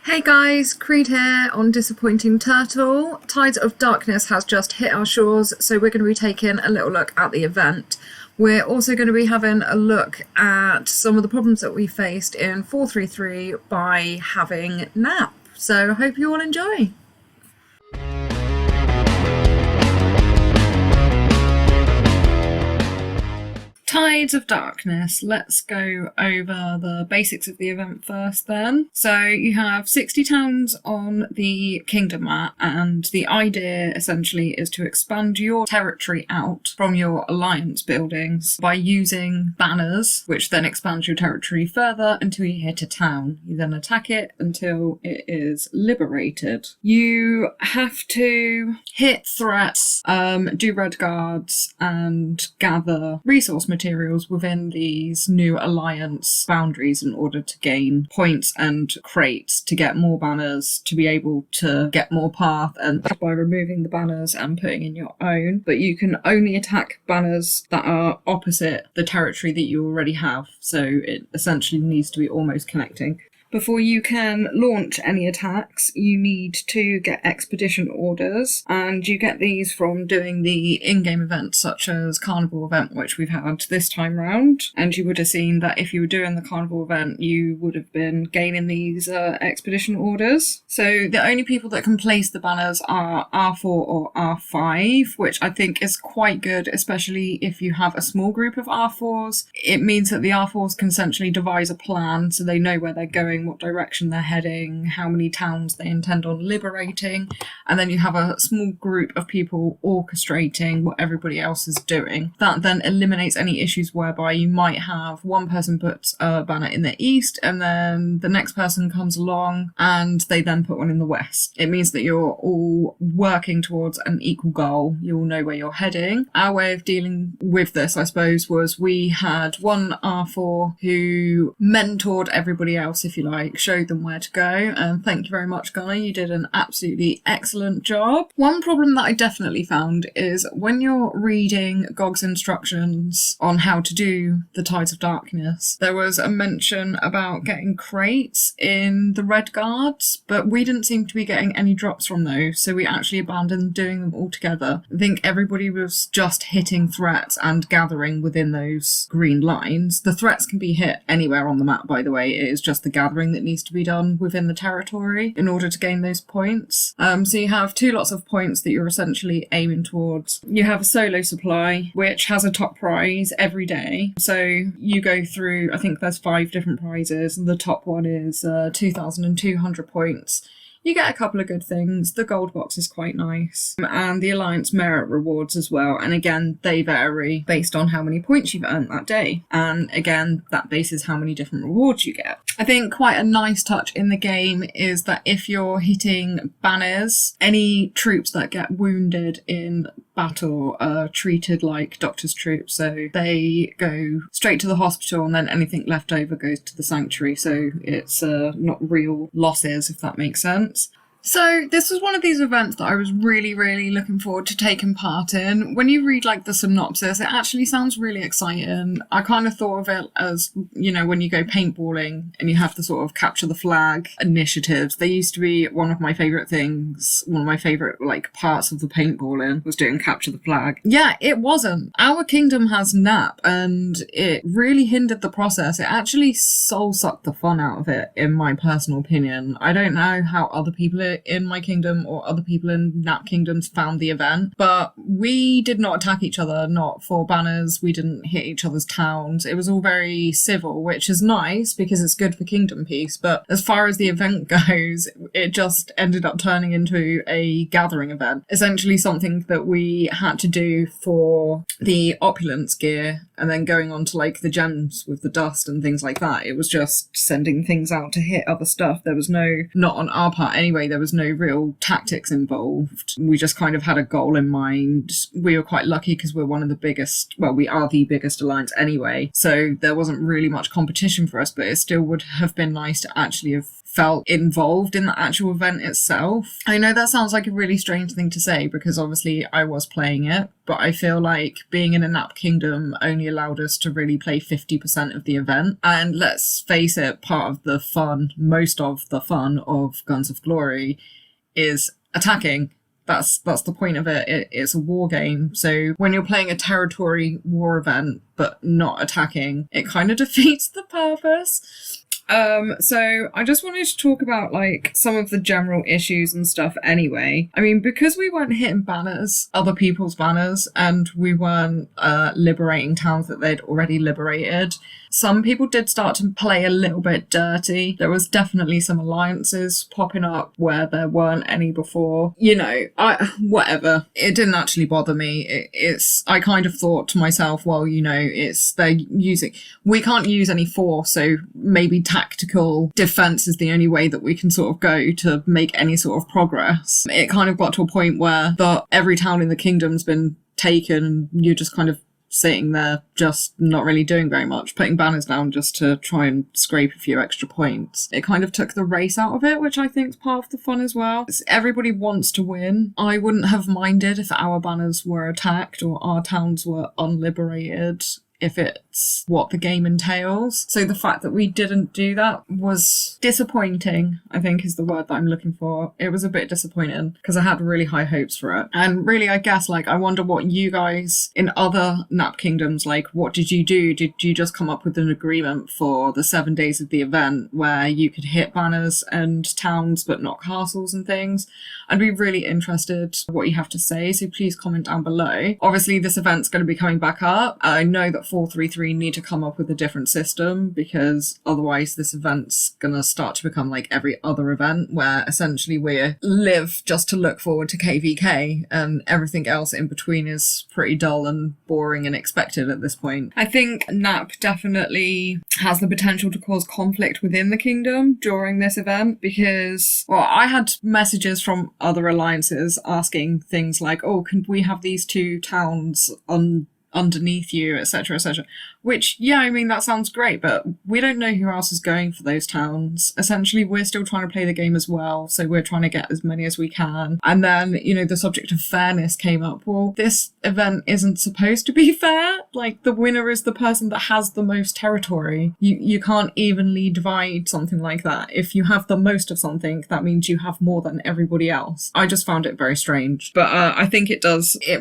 Hey guys, Creed here on Disappointing Turtle. Tides of Darkness has just hit our shores, so we're going to be taking a little look at the event. We're also going to be having a look at some of the problems that we faced in 433 by having nap. So I hope you all enjoy. Tides of Darkness. Let's go over the basics of the event first then. So you have 60 towns on the kingdom map, and the idea essentially is to expand your territory out from your alliance buildings by using banners, which then expands your territory further until you hit a town. You then attack it until it is liberated. You have to hit threats, do red guards, and gather resource materials within these new alliance boundaries in order to gain points and crates to get more banners, to be able to get more path, and by removing the banners and putting in your own. But you can only attack banners that are opposite the territory that you already have, so it essentially needs to be almost connecting. Before you can launch any attacks, you need to get expedition orders, and you get these from doing the in-game events such as Carnival event, which we've had this time round. And you would have seen that if you were doing the Carnival event, you would have been gaining these expedition orders. So the only people that can place the banners are R4 or R5, which I think is quite good, especially if you have a small group of R4s. It means that the R4s can essentially devise a plan so they know where they're going, what direction they're heading, how many towns they intend on liberating, and then you have a small group of people orchestrating what everybody else is doing. That then eliminates any issues whereby you might have one person puts a banner in the east and then the next person comes along and they then put one in the west. It means that you're all working towards an equal goal. You all know where you're heading. Our way of dealing with this, I suppose, was we had one R4 who mentored everybody else, if you like, showed them where to go, and thank you very much, Gunnar, you did an absolutely excellent job. One problem that I definitely found is when you're reading GOG's instructions on how to do the Tides of Darkness, there was a mention about getting crates in the red guards, but we didn't seem to be getting any drops from those, so we actually abandoned doing them altogether. I think everybody was just hitting threats and gathering within those green lines. The threats can be hit anywhere on the map, by the way. It is just the gathering that needs to be done within the territory in order to gain those points. So you have two lots of points that you're essentially aiming towards. You have a solo supply, which has a top prize every day. So you go through, I think there's 5 different prizes, and the top one is 2,200 points. You get a couple of good things. The gold box is quite nice. And the Alliance merit rewards as well. And again, they vary based on how many points you've earned that day. And again, that bases how many different rewards you get. I think quite a nice touch in the game is that if you're hitting banners, any troops that get wounded in battle are treated like doctor's troops. So they go straight to the hospital and then anything left over goes to the sanctuary. So it's not real losses, if that makes sense. So this was one of these events that I was really, really looking forward to taking part in. When you read like the synopsis, it actually sounds really exciting. I kind of thought of it as, you know, when you go paintballing and you have the sort of capture the flag initiatives. They used to be one of my favourite things. One of my favourite like parts of the paintballing was doing capture the flag. Yeah, it wasn't. Our kingdom has nap and it really hindered the process. It actually soul sucked the fun out of it, in my personal opinion. I don't know how other people in my kingdom or other people in nap kingdoms found the event, but we did not attack each other, not for banners. We didn't hit each other's towns. It was all very civil, which is nice because it's good for kingdom peace. But as far as the event goes, it just ended up turning into a gathering event, essentially something that we had to do for the opulence gear and then going on to like the gems with the dust and things like that. It was just sending things out to hit other stuff. There was no, not on our part anyway, there was no real tactics involved. We just kind of had a goal in mind. We were quite lucky because we're one of the biggest, well, we are the biggest alliance anyway, so there wasn't really much competition for us, but it still would have been nice to actually have felt involved in the actual event itself. I know that sounds like a really strange thing to say because obviously I was playing it, but I feel like being in a Nap Kingdom only allowed us to really play 50% of the event. And let's face it, part of the fun, most of the fun of Guns of Glory is attacking. That's the point of it. It's a war game. So when you're playing a territory war event but not attacking, it kind of defeats the purpose. So I just wanted to talk about like some of the general issues and stuff anyway. I mean, because we weren't hitting banners, other people's banners, and we weren't liberating towns that they'd already liberated, some people did start to play a little bit dirty. There was definitely some alliances popping up where there weren't any before. You know, whatever. It didn't actually bother me. I kind of thought to myself, well, you know, we can't use any force, so maybe tactical defense is the only way that we can sort of go to make any sort of progress. It kind of got to a point where every town in the kingdom's been taken and you're just kind of sitting there just not really doing very much, putting banners down just to try and scrape a few extra points. It kind of took the race out of it, which I think is part of the fun as well. Everybody wants to win. I wouldn't have minded if our banners were attacked or our towns were unliberated, if it's what the game entails. So the fact that we didn't do that was disappointing, I think is the word that I'm looking for. It was a bit disappointing because I had really high hopes for it. And really, I guess, like, I wonder what you guys in other Nap Kingdoms, like, what did you do? Did you just come up with an agreement for the 7 days of the event where you could hit banners and towns but not castles and things? I'd be really interested what you have to say, so please comment down below. Obviously, this event's going to be coming back up. I know that 433 need to come up with a different system because otherwise this event's going to start to become like every other event where essentially we live just to look forward to KVK and everything else in between is pretty dull and boring and expected at this point. I think NAP definitely has the potential to cause conflict within the kingdom during this event because, well, I had messages from other alliances asking things like, oh, can we have these two towns underneath you, etc., etc. Which, yeah, I mean, that sounds great, but we don't know who else is going for those towns. Essentially, we're still trying to play the game as well, so we're trying to get as many as we can. And then, you know, the subject of fairness came up. Well, this event isn't supposed to be fair. Like, the winner is the person that has the most territory. You can't evenly divide something like that. If you have the most of something, that means you have more than everybody else. I just found it very strange. But I think it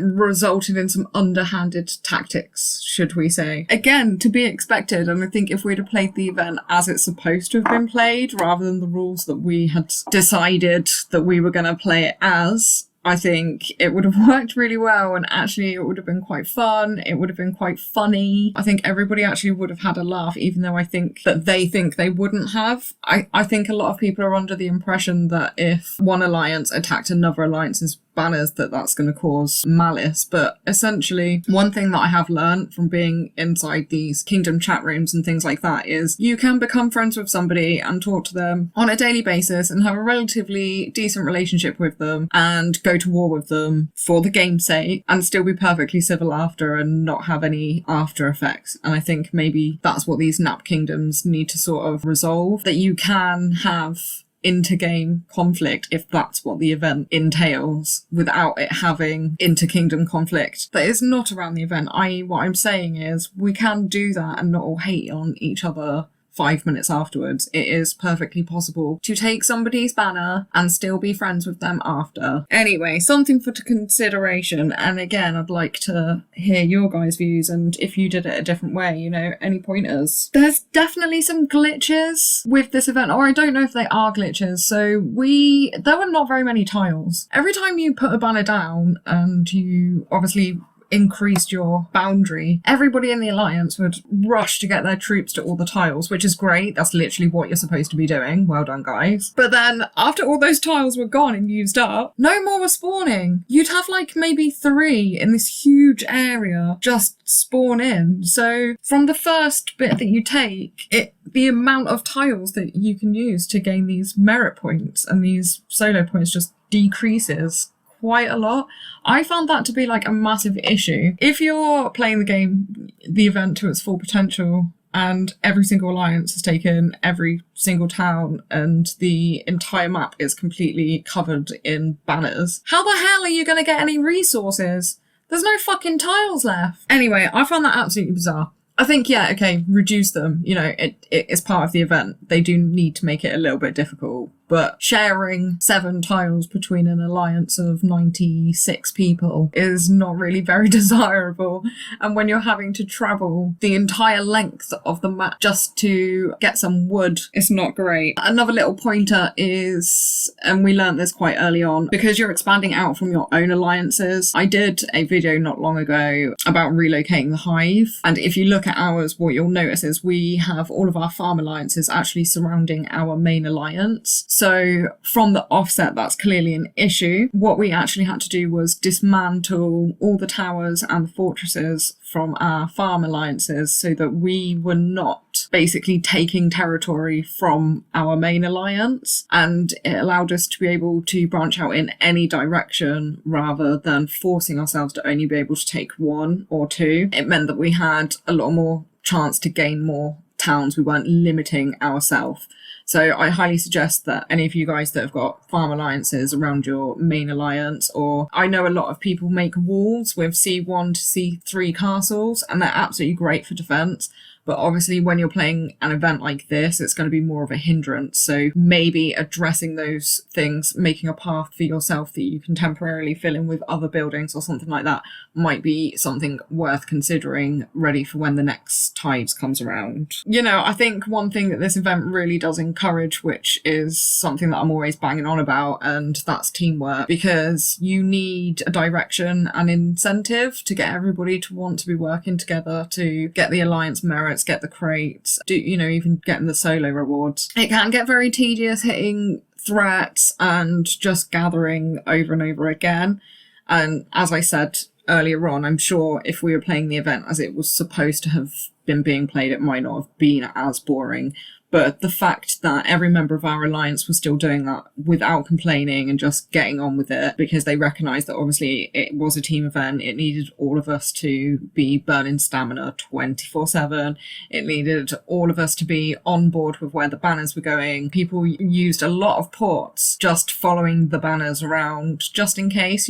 resulted in some underhanded tactics, should we say. Again, to be expected, and I think if we'd have played the event as it's supposed to have been played, rather than the rules that we had decided that we were going to play it as, I think it would have worked really well, and actually it would have been quite fun. It would have been quite funny. I think everybody actually would have had a laugh, even though I think that they think they wouldn't have. I think a lot of people are under the impression that if one alliance attacked another alliance's banners that's going to cause malice, but essentially one thing that I have learned from being inside these kingdom chat rooms and things like that is you can become friends with somebody and talk to them on a daily basis and have a relatively decent relationship with them and go to war with them for the game's sake and still be perfectly civil after and not have any after effects. And I think maybe that's what these Nap Kingdoms need to sort of resolve, that you can have inter-game conflict if that's what the event entails without it having inter-kingdom conflict that is not around the event. What I'm saying is we can do that and not all hate on each other 5 minutes afterwards. It is perfectly possible to take somebody's banner and still be friends with them after. Anyway, something for consideration. And again, I'd like to hear your guys' views and if you did it a different way, you know, any pointers. There's definitely some glitches with this event, or I don't know if they are glitches. So there were not very many tiles. Every time you put a banner down and you obviously increased your boundary, everybody in the alliance would rush to get their troops to all the tiles, which is great. That's literally what you're supposed to be doing. Well done, guys. But then after all those tiles were gone and used up, no more were spawning. You'd have like maybe 3 in this huge area just spawn in. So from the first bit that you take, the amount of tiles that you can use to gain these merit points and these solo points just decreases quite a lot. I found that to be like a massive issue. If you're playing the event to its full potential, and every single alliance has taken every single town and the entire map is completely covered in banners, how the hell are you going to get any resources? There's no fucking tiles left. Anyway, I found that absolutely bizarre. I think, yeah, okay, reduce them. You know, it is part of the event. They do need to make it a little bit difficult. But sharing 7 tiles between an alliance of 96 people is not really very desirable. And when you're having to travel the entire length of the map just to get some wood, it's not great. Another little pointer is, and we learned this quite early on, because you're expanding out from your own alliances. I did a video not long ago about relocating the hive. And if you look at ours, what you'll notice is we have all of our farm alliances actually surrounding our main alliance. So from the offset, that's clearly an issue. What we actually had to do was dismantle all the towers and the fortresses from our farm alliances so that we were not basically taking territory from our main alliance. And it allowed us to be able to branch out in any direction rather than forcing ourselves to only be able to take 1 or 2. It meant that we had a lot more chance to gain more towns. We weren't limiting ourselves. So I highly suggest that any of you guys that have got farm alliances around your main alliance, or I know a lot of people make walls with C1 to C3 castles, and they're absolutely great for defense. But obviously when you're playing an event like this, it's going to be more of a hindrance. So maybe addressing those things, making a path for yourself that you can temporarily fill in with other buildings or something like that, might be something worth considering ready for when the next tides comes around. You know, I think one thing that this event really does encourage, which is something that I'm always banging on about, and that's teamwork, because you need a direction and incentive to get everybody to want to be working together to get the alliance merit, get the crates, even getting the solo rewards. It can get very tedious hitting threats and just gathering over and over again. And as I said earlier on, I'm sure if we were playing the event as it was supposed to have been being played, it might not have been as boring. But the fact that every member of our alliance was still doing that without complaining and just getting on with it, because they recognised that obviously it was a team event, it needed all of us to be burning stamina 24/7. It needed all of us to be on board with where the banners were going. People used a lot of ports just following the banners around, just in case,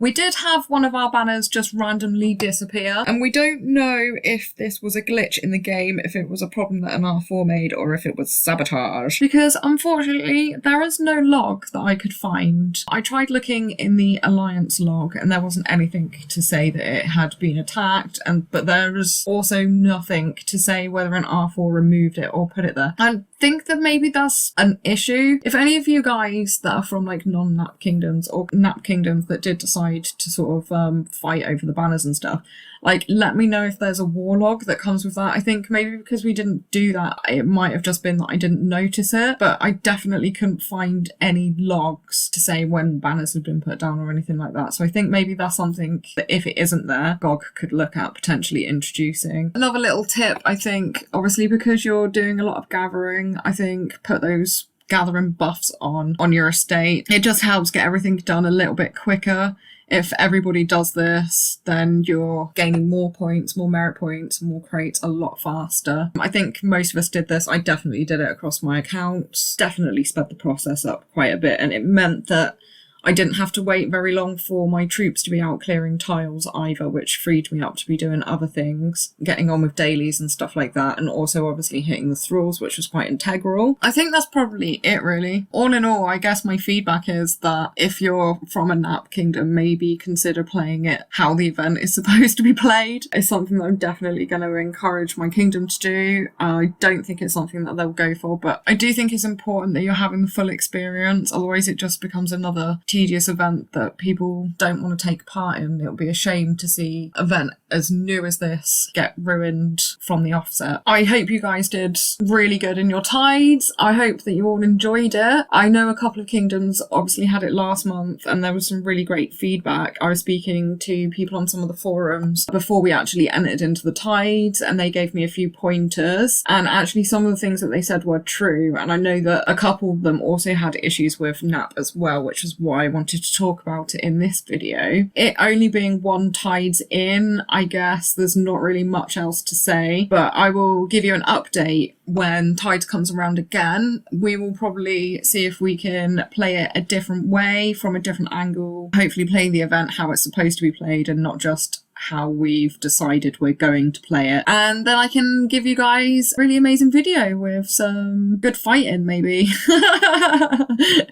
We did have one of our banners just randomly disappear, and we don't know if this was a glitch in the game, if it was a problem that an R4 made, or if it was sabotage, because unfortunately there is no log that I could find. I tried looking in the Alliance log and there wasn't anything to say that it had been attacked, but there was also nothing to say whether an R4 removed it or put it there. I think that maybe that's an issue. If any of you guys that are from like non-nap kingdoms or nap kingdoms that did decide to sort of fight over the banners and stuff, like, let me know if there's a war log that comes with that. I think maybe because we didn't do that, it might have just been that I didn't notice it, but I definitely couldn't find any logs to say when banners had been put down or anything like that. So I think maybe that's something that if it isn't there, GOG could look at potentially introducing. Another little tip, I think, obviously because you're doing a lot of gathering, I think put those gathering buffs on your estate. It just helps get everything done a little bit quicker. If everybody does this, then you're gaining more points, more merit points, more crates a lot faster. I think most of us did this. I definitely did it across my accounts. Definitely sped the process up quite a bit, and it meant that I didn't have to wait very long for my troops to be out clearing tiles either, which freed me up to be doing other things, getting on with dailies and stuff like that, and also obviously hitting the thralls, which was quite integral. I think that's probably it, really. All in all, I guess my feedback is that if you're from a nap kingdom, maybe consider playing it how the event is supposed to be played. It's something that I'm definitely going to encourage my kingdom to do. I don't think it's something that they'll go for, but I do think it's important that you're having the full experience, otherwise it just becomes another tedious event that people don't want to take part in. It'll be a shame to see an event as new as this get ruined from the offset. I hope you guys did really good in your tides. I hope that you all enjoyed it. I know a couple of kingdoms obviously had it last month and there was some really great feedback. I was speaking to people on some of the forums before we actually entered into the tides, and they gave me a few pointers, and actually some of the things that they said were true. And I know that a couple of them also had issues with NAP as well, which is why I wanted to talk about it in this video. It only being one tides in, I guess there's not really much else to say, but I will give you an update when Tides comes around again. We will probably see if we can play it a different way, from a different angle, hopefully playing the event how it's supposed to be played and not just how we've decided we're going to play it. And then I can give you guys a really amazing video with some good fighting, maybe.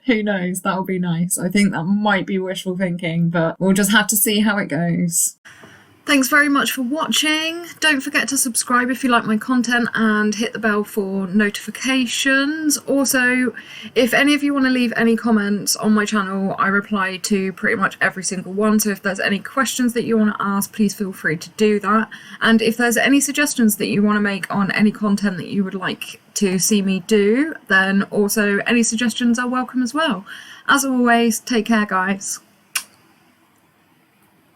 Who knows? That'll be nice. I think that might be wishful thinking, but we'll just have to see how it goes. Thanks very much for watching. Don't forget to subscribe if you like my content and hit the bell for notifications. Also, if any of you want to leave any comments on my channel, I reply to pretty much every single one. So if there's any questions that you want to ask, please feel free to do that. And if there's any suggestions that you want to make on any content that you would like to see me do, then also any suggestions are welcome as well. As always, take care, guys.